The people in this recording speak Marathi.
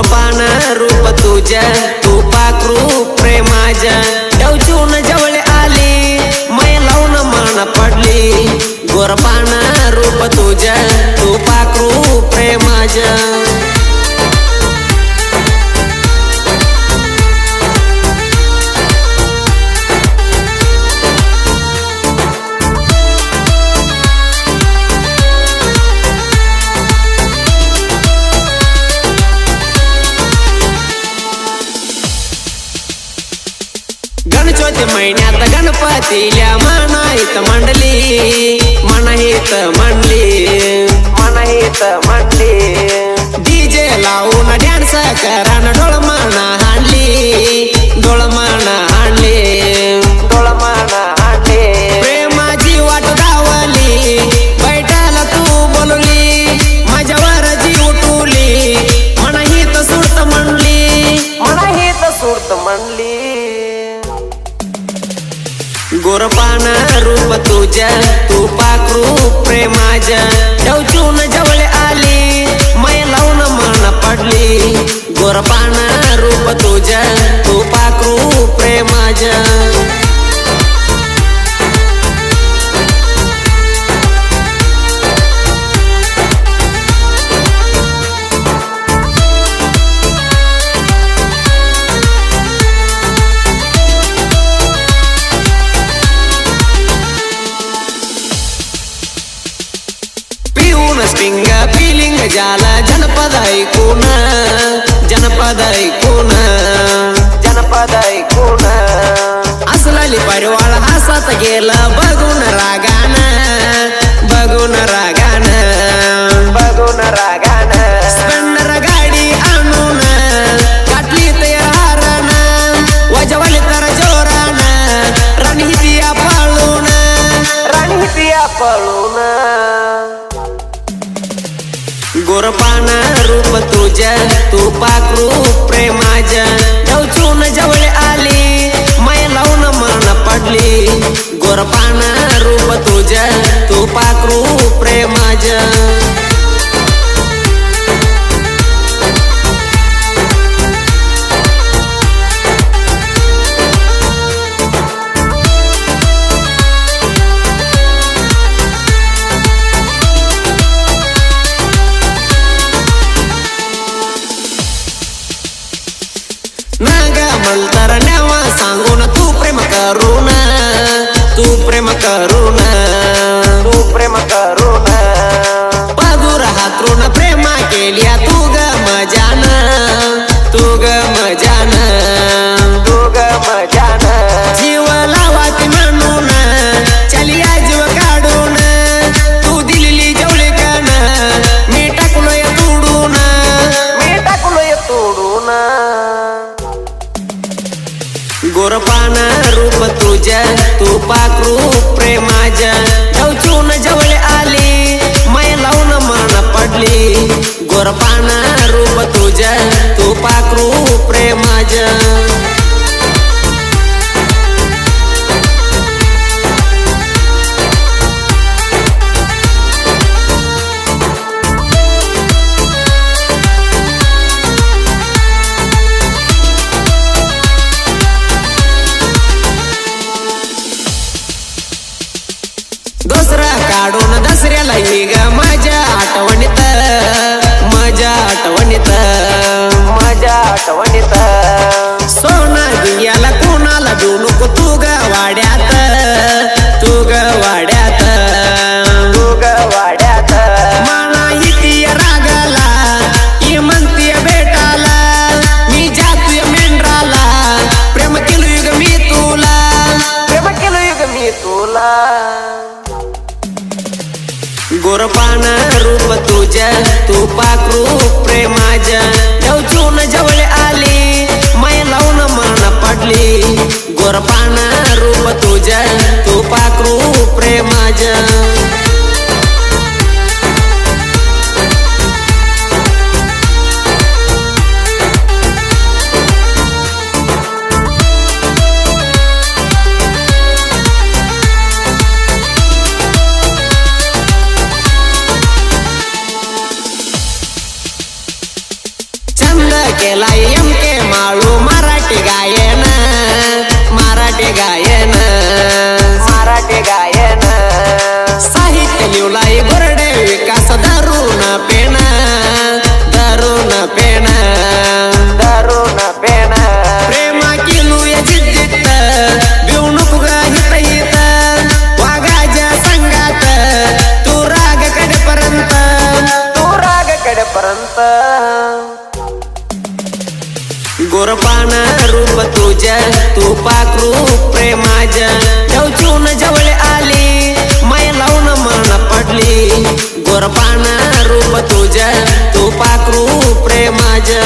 गोरपान रूप तुझ्या तू पाखरू प्रेमाच्या ठेवचून जवळ आली मै लावून मान पडली गोरपान रूप तुझ्या तू पाखरू प्रेमाच्या गणचोती महिन्यात गणपतील्या मनाईत मंडली डीजे लावून डान्स करान डोळमाण हाणली प्रेमाची वाट धावली बैठाला तू बोलली माझ्यावर जीव उठवली मनाहीत सुरत म्हणली गोरपान रूप तुझ्या तू पाखरू प्रेमाच्या ठेवचून जवळ आली मै लावून मान पडली गोरपान रूप तुझ्या तू पाखरू प्रेमाच्या स्टिंग फिलिंग झाला जनपद ऐकून असलेली परिवार हसत गेला बघून रागान स्प्लेंडर गाडी आणून काटली तयारण वजवली तर जोरान रणहितिया पळून गोरपान रूप तुझ्या तू पाखरू प्रेमाच्या ठेवचून जवळ आली मै लावून मान पडली गोरपान रूप तुझ्या तू पाखरू प्रेमाच्या नाग म्हणतर नेवा सांगून तू प्रेम करून पदूर हातरून प्रेमा केल्या तू ग मजान जीव लावाती म्हणून चलिया जीव काढून तू दिलेली जवळीकन मी टाकलोय तोडून गोरपान रूप तुझ्या तू पाखरू प्रेमाच्या ठेवचून जवळ आली मै लावून मान पडली गोरपान रूप तुझ्या तू पाखरू प्रेमाच्या दसरा काढून दसऱ्याला ही ग माझ्या आठवणीत सोना दियाला कोणाला देऊ नको तू ग वाड्यात मला इतिय रागाला ही म्हणतीय भेटाला मी जातोय मेंढराला प्रेम केलोय ग मी तुला गोरपान रूप तुझ्या तू पाखरू प्रेमाच्या ठेवचून जवळ आली मै लावून मान पडली गोरपान रूप तुझ्या तू पाखरू प्रेमाच्या तुझ्या तू पाखरू प्रेमाच्या देवचून जवळ आली माय लावून मन पडली गोरपाना रूप तुझ्या तू पाखरू प्रेमाच्या